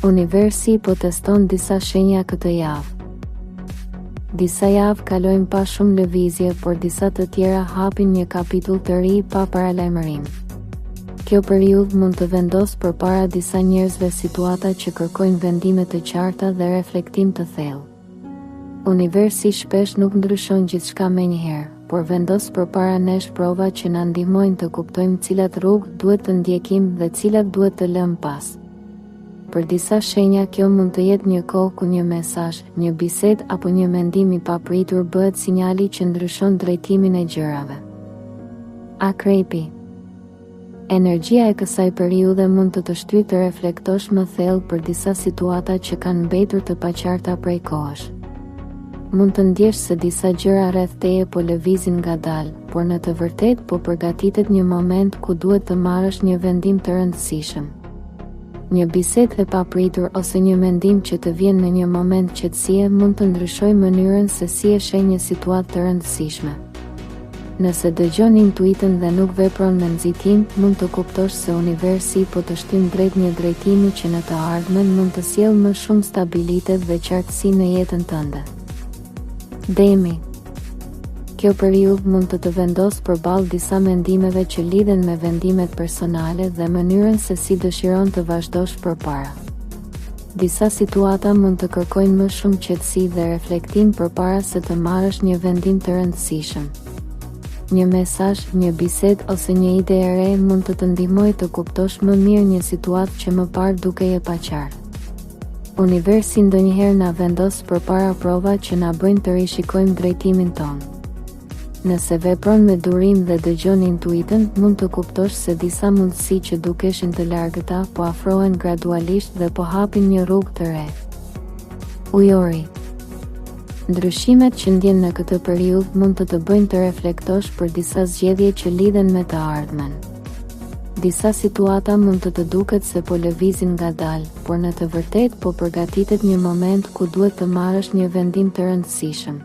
Universi po teston disa shenja këtë javë. Disa javë kalojnë pa shumë lëvizje, por disa të tjera hapin një kapitull të ri pa paralajmërim. Kjo periudhë mund të vendosë përpara disa njerëzve situata që kërkojnë vendime të qarta dhe reflektim të thellë. Universi shpesh nuk ndryshon gjithçka menjëherë, por vendos përpara nesh prova që na ndihmojnë të kuptojmë cilat rrugë duhet të ndjekim dhe cilat duhet të lëmë pas. Për disa shenja kjo mund të jetë një kohë ku një mesazh, një bisedë apo një mendim i papritur bëhet sinjali që ndryshon drejtimin e gjërave. Akrepi. Energjia e kësaj periudhe mund të shtyjë të reflektosh më thellë për disa situata që kanë mbetur të paqarta prej kohësh. Mund të ndjesh se disa gjëra rreth teje po lëvizin ngadalë, por në të vërtetë po përgatitet një moment ku duhet të marrësh një vendim të rëndësishëm. Një bisedë e papritur ose një mendim që të vjen në një moment qetësie mund të ndryshojë mënyrën se si e sheh një situatë të rëndësishme. Nëse dëgjon intuitën dhe nuk vepron me nxitim, mund të kuptosh se universi po të shtyn drejt një drejtimi që në të ardhmen mund të sjellë më shumë stabilitet dhe qartësi në jetën tënde. Demi. Kjo periudhë mund të vendosë përballë disa mendimeve që lidhen me vendimet personale dhe mënyrën se si dëshiron të vazhdosh përpara. Disa situata mund të kërkojnë më shumë qetësi dhe reflektim përpara se të marrësh një vendim të rëndësishëm. Një mesazh, një bisedë ose një ide e re mund të të ndihmojë të kuptosh më mirë një situatë që më parë dukej e paqartë. Universi ndonjëherë na vendos përpara prova që na bëjnë të rishikojmë drejtimin tonë. Nëse vepron me durim dhe dëgjon intuitën, mund të kuptosh se disa mundësi që dukeshin të largëta po afrohen gradualisht dhe po hapin një rrugë të re. Ujori. Ndryshimet që ndjen në këtë periudhë mund të të bëjnë të reflektosh për disa zgjedhje që lidhen me të ardhmen. Disa situata mund të duket se po lëvizin ngadalë, por në të vërtetë po përgatitet një moment ku duhet të marrësh një vendim të rëndësishëm.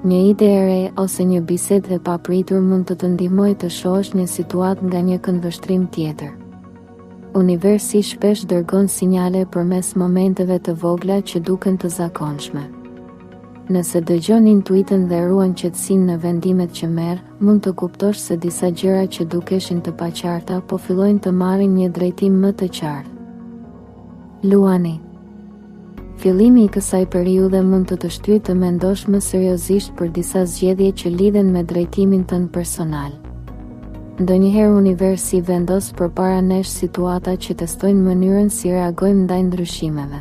Një ide e re ose një bisedë e papritur mund të të ndihmojë të shohësh një situatë nga një këndvështrim tjetër. Universi shpesh dërgon sinjale përmes momenteve të vogla që duken të zakonshme. Nëse dëgjon intuitën dhe ruan qetësinë në vendimet që merr, mund të kuptosh se disa gjëra që dukeshin të paqarta po fillojnë të marrin një drejtim më të qartë. Luani. Fillimi i kësaj periudhe mund të të shtyjë të mendosh më seriozisht për disa zgjedhje që lidhen me drejtimin tënd personal. Ndonjëherë universi vendos përpara nesh situata që testojnë mënyrën si reagojmë ndaj ndryshimeve.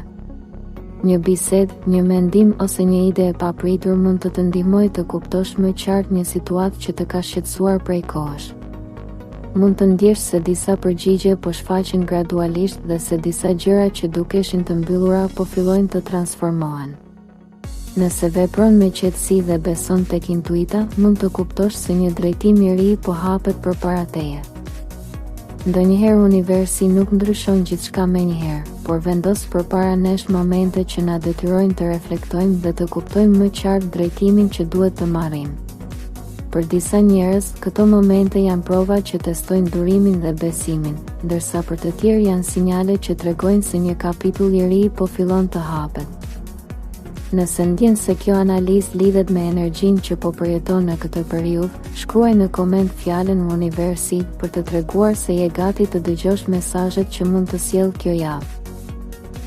Një bisedë, një mendim ose një ide e papritur mund të të ndihmojë të kuptosh më qartë një situatë që të ka shqetësuar prej kohësh. Mund të ndjesh se disa përgjigje po shfaqen gradualisht dhe se disa gjëra që dukeshin të mbyllura po fillojnë të transformohen. Nëse vepron me qetësi dhe beson tek intuita, mund të kuptosh se një drejtim i ri po hapet përpara teje. Ndonjëherë universi nuk ndryshon gjithçka menjëherë, por vendos përpara nesh momente që na detyrojnë të reflektojmë dhe të kuptojmë më qartë drejtimin që duhet të marrim. Për disa njerëz, këto momente janë prova që testojnë durimin dhe besimin, ndërsa për të tjerë janë sinjale që tregojnë se një kapitull i ri po fillon të hapet. Nëse ndjen se kjo analizë lidhet me energjinë që po përjeton në këtë periudhë, shkruaj në koment fjalën universi për të treguar se je gati të dëgjosh mesazhet që mund të sjellë kjo javë.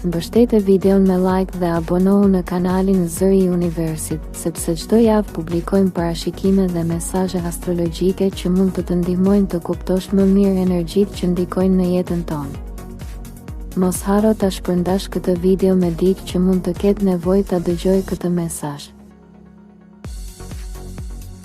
Mbështete videon me like dhe abonohu në kanalin Zëri i Universit, sepse çdo javë publikojmë parashikime dhe mesazhe astrologjike që mund të të ndihmojnë të kuptosh më mirë energjitë që ndikojnë në jetën tonë. Mos haro ta shpërndash këtë video me dikë që mund të ketë nevojë ta dëgjojë këtë mesazh.